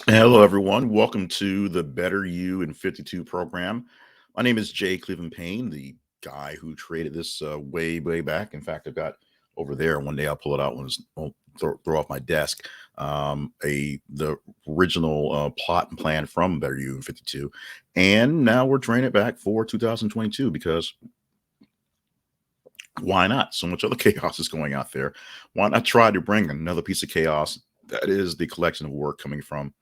Hello, everyone. Welcome to the Better You in 52 program. My name is Jay Cleveland Payne, the guy who created this way back. In fact, I've got over there. One day I'll pull it out when it's won't throw off my desk. The original plot and plan from Better You in 52, and now we're training it back for 2022 because why not? So much other chaos is going out there. Why not try to bring another piece of chaos that is the collection of work coming from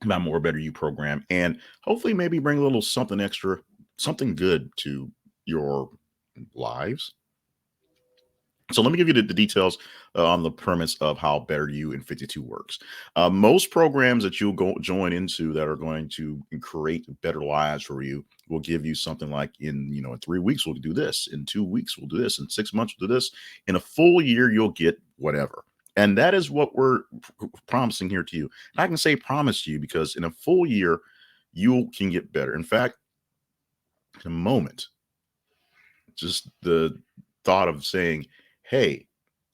my More Better You program, and hopefully maybe bring a little something extra, something good to your lives. So let me give you the details on the premise of how Better You in 52 works. Most programs that you'll go join into that are going to create better lives for you will give you something like in 3 weeks we'll do this, in 2 weeks we'll do this, in 6 months we'll do this, in a full year you'll get whatever. And that is what we're promising here to you. And I can say promise to you because in a full year you can get better. In fact, in a moment, just the thought of saying, hey,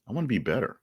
I want to be better.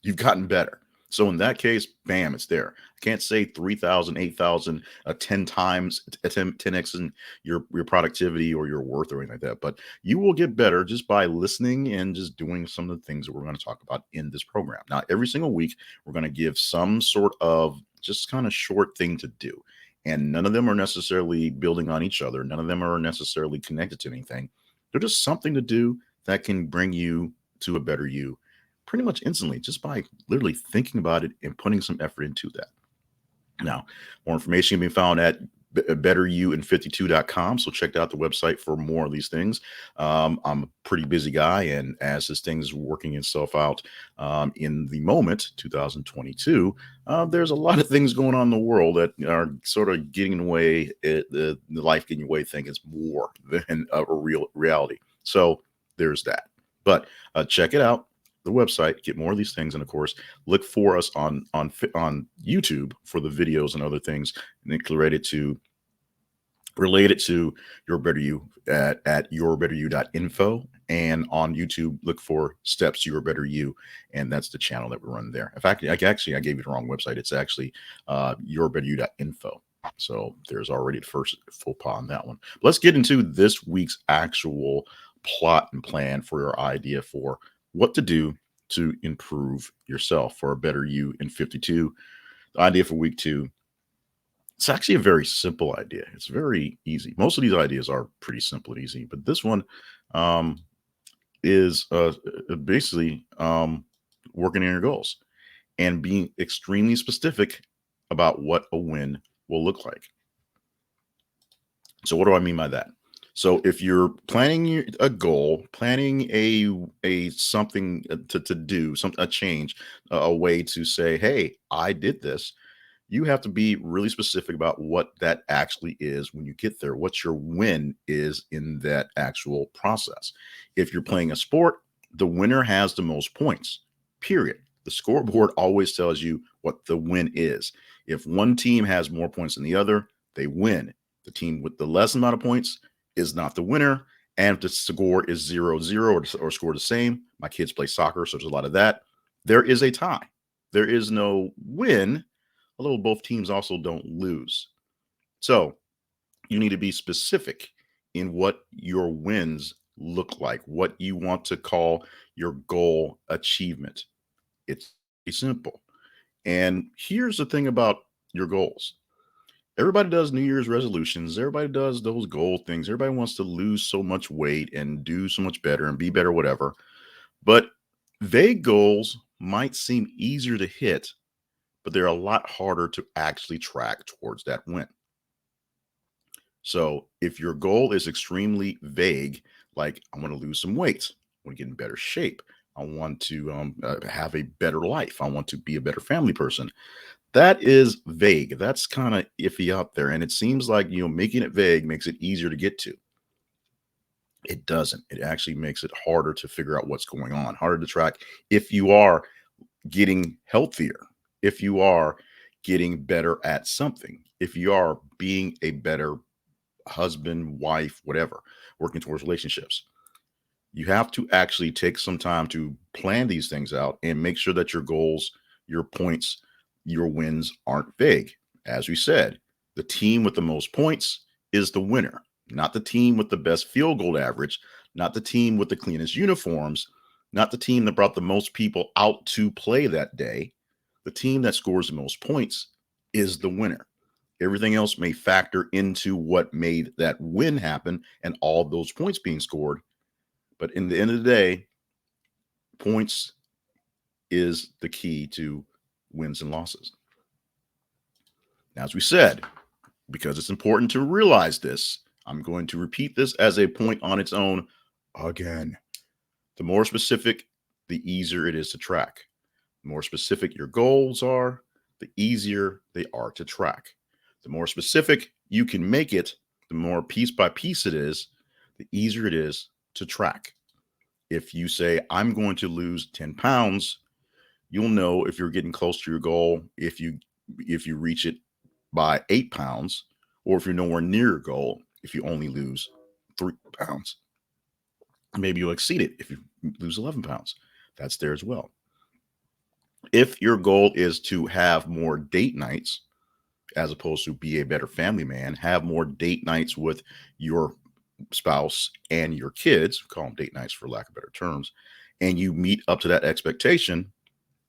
You've gotten better. So in that case, bam, it's there. I can't say 3,000, 8,000, 10 times, 10x in your productivity or your worth or anything like that. But you will get better just by listening and just doing some of the things that we're going to talk about in this program. Now, every single week, we're going to give some sort of just kind of short thing to do. And none of them are necessarily building on each other. None of them are necessarily connected to anything. They're just something to do that can bring you to a better you pretty much instantly just by literally thinking about it and putting some effort into that. Now, more information can be found at betteryouin52.com. So check out the website for more of these things. I'm a pretty busy guy, and as this thing is working itself out in the moment, 2022, there's a lot of things going on in the world that are sort of getting in the way, the life getting in the way thing is more than a real reality. So there's that. But check it out, the website, get more of these things, and of course look for us on YouTube for the videos and other things related to your better you at yourbetteryou.info, and on YouTube look for Steps to Your Better You, and that's the channel that we run there. In fact, I gave you the wrong website. It's actually yourbetteryou.info. So there's already the first faux pas on that one. Let's get into this week's actual plot and plan for your idea for what to do to improve yourself for a better you in 52. The idea for week 2, it's actually a very simple idea. It's very easy. Most of these ideas are pretty simple and easy, but this one um, is basically working on your goals and being extremely specific about what a win will look like. So what do I mean by that? So if you're planning a goal, planning a something to do, some a change, a way to say, "Hey, I did this," you have to be really specific about what that actually is when you get there, what your win is in that actual process. If you're playing a sport, the winner has the most points, period. The scoreboard always tells you what the win is. If one team has more points than the other, they win. The team with the less amount of points is not the winner. And if the score is 0-0 or score the same, my kids play soccer, so there's a lot of that. There is a tie. There is no win, although both teams also don't lose. So you need to be specific in what your wins look like, what you want to call your goal achievement. It's simple. And here's the thing about your goals. Everybody does New Year's resolutions. Everybody does those goal things. Everybody wants to lose so much weight and do so much better and be better, whatever. But vague goals might seem easier to hit, but they're a lot harder to actually track towards that win. So if your goal is extremely vague, like I want to lose some weight, I want to get in better shape, I want to have a better life, I want to be a better family person, that is vague. That's kind of iffy out there. And it seems like, making it vague makes it easier to get to. It doesn't. It actually makes it harder to figure out what's going on, harder to track if you are getting healthier, if you are getting better at something, if you are being a better husband, wife, whatever, working towards relationships. You have to actually take some time to plan these things out and make sure that your goals, your points your wins aren't vague. As we said, the team with the most points is the winner, not the team with the best field goal average, not the team with the cleanest uniforms, not the team that brought the most people out to play that day. The team that scores the most points is the winner. Everything else may factor into what made that win happen and all those points being scored. But in the end of the day, points is the key to wins and losses. Now, as we said, because it's important to realize this, I'm going to repeat this as a point on its own again. The more specific, the easier it is to track. The more specific your goals are, the easier they are to track. The more specific you can make it, the more piece by piece it is, the easier it is to track. If you say, I'm going to lose 10 pounds, you'll know if you're getting close to your goal, if you reach it by 8 pounds, or if you're nowhere near your goal, if you only lose 3 pounds. Maybe you'll exceed it if you lose 11 pounds. That's there as well. If your goal is to have more date nights, as opposed to be a better family man, have more date nights with your spouse and your kids, call them date nights for lack of better terms, and you meet up to that expectation,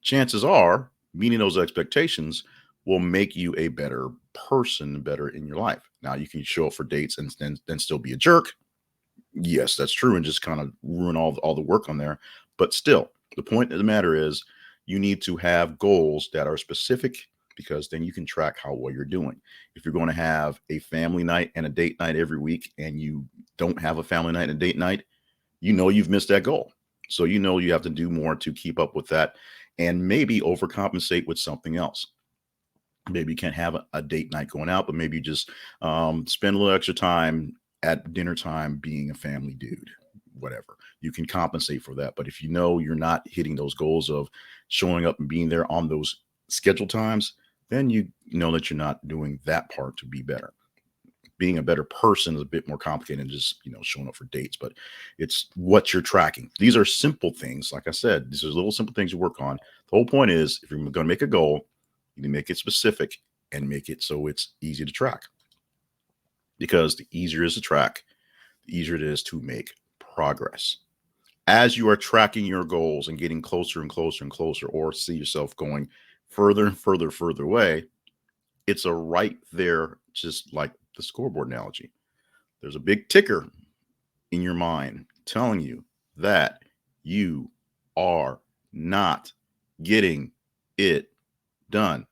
chances are meeting those expectations will make you a better person, better in your life. Now, you can show up for dates and then still be a jerk. Yes, that's true, and just kind of ruin all the work on there. But still, the point of the matter is you need to have goals that are specific, because then you can track how well you're doing. If you're going to have a family night and a date night every week and you don't have a family night and a date night, you know you've missed that goal. So you know you have to do more to keep up with that and maybe overcompensate with something else. Maybe you can't have a date night going out, but maybe you just spend a little extra time at dinner time being a family dude, whatever. You can compensate for that. But if you know you're not hitting those goals of showing up and being there on those scheduled times, then you know that you're not doing that part to be better. Being a better person is a bit more complicated than just showing up for dates, but it's what you're tracking. These are simple things. Like I said, these are little simple things you work on. The whole point is, if you're going to make a goal, you need to make it specific and make it so it's easy to track. Because the easier it is to track, the easier it is to make progress. As you are tracking your goals and getting closer and closer and closer, or see yourself going further and further away, it's a right there, just like the scoreboard analogy. There's a big ticker in your mind telling you that you are not getting it done.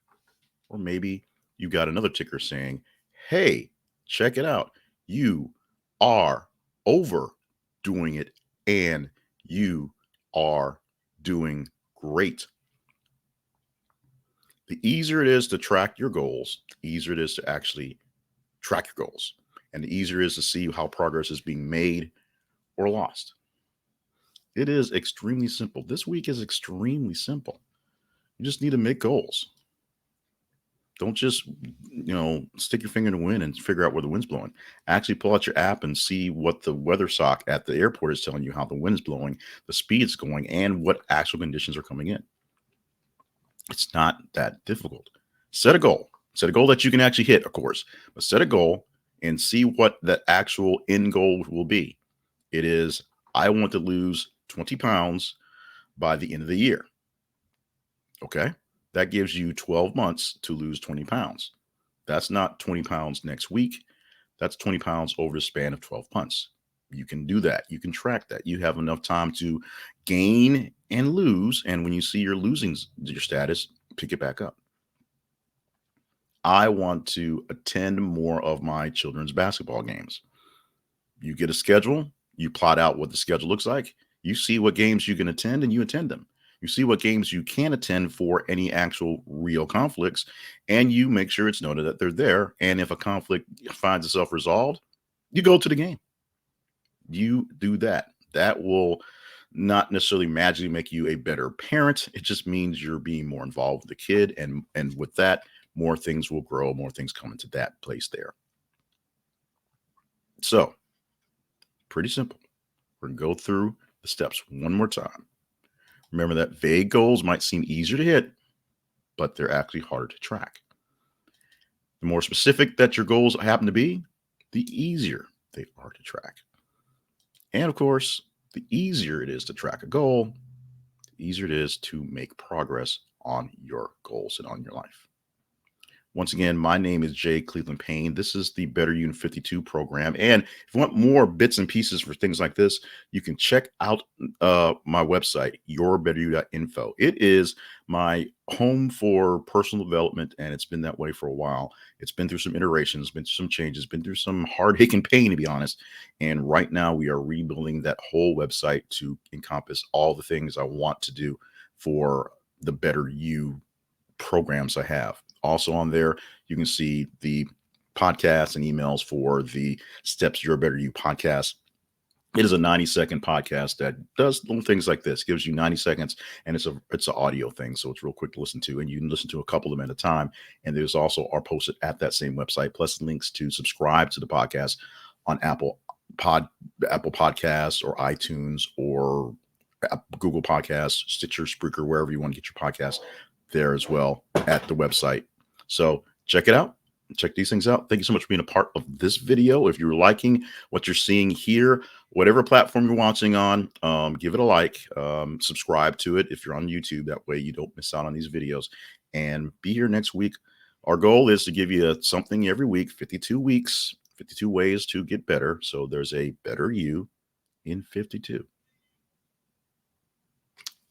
Or maybe you got another ticker saying, hey, check it out. You are overdoing it and you are doing great. The easier it is to track your goals, the easier it is to actually track your goals. And the easier it is to see how progress is being made or lost. It is extremely simple. This week is extremely simple. You just need to make goals. Don't just, stick your finger in the wind and figure out where the wind's blowing. Actually pull out your app and see what the weather sock at the airport is telling you, how the wind's blowing, the speed it's going, and what actual conditions are coming in. It's not that difficult. Set a goal. Set a goal that you can actually hit, of course, but set a goal and see what the actual end goal will be. It is, I want to lose 20 pounds by the end of the year. Okay. That gives you 12 months to lose 20 pounds. That's not 20 pounds next week. That's 20 pounds over the span of 12 months. You can do that. You can track that. You have enough time to gain and lose. And when you see you're losing your status, pick it back up. I want to attend more of my children's basketball games. You get a schedule, you plot out what the schedule looks like, you see what games you can attend, and you attend them. You see what games you can attend for any actual real conflicts, and you make sure it's noted that they're there. And if a conflict finds itself resolved, you go to the game. You do that. That will not necessarily magically make you a better parent. It just means you're being more involved with the kid. And with that, more things will grow, more things come into that place there. So, pretty simple. We're going to go through the steps one more time. Remember that vague goals might seem easier to hit, but they're actually harder to track. The more specific that your goals happen to be, the easier they are to track. And of course, the easier it is to track a goal, the easier it is to make progress on your goals and on your life. Once again, my name is Jay Cleveland Payne. This is the Better You in 52 program. And if you want more bits and pieces for things like this, you can check out my website, yourbetteryou.info. It is my home for personal development, and it's been that way for a while. It's been through some iterations, been through some changes, been through some heartache and pain, to be honest. And right now, we are rebuilding that whole website to encompass all the things I want to do for the Better You programs I have. Also on there, you can see the podcasts and emails for the Steps Your Better You podcast. It is a 90-second podcast that does little things like this, gives you 90 seconds, and it's an audio thing, so it's real quick to listen to, and you can listen to a couple of them at a time. And there's also are posted at that same website, plus links to subscribe to the podcast on Apple Podcasts or iTunes or Google Podcasts, Stitcher, Spreaker, wherever you want to get your podcasts, there as well at the website. So check it out. Check these things out. Thank you so much for being a part of this video. If you're liking what you're seeing here, whatever platform you're watching on, give it a like, subscribe to it if you're on YouTube. That way you don't miss out on these videos. And be here next week. Our goal is to give you something every week, 52 weeks, 52 ways to get better. So there's a better you in 52.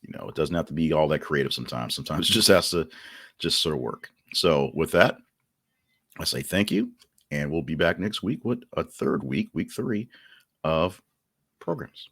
You know, it doesn't have to be all that creative sometimes. Sometimes it just has to just sort of work. So with that, I say thank you, and we'll be back next week with a third week, week 3 of programs.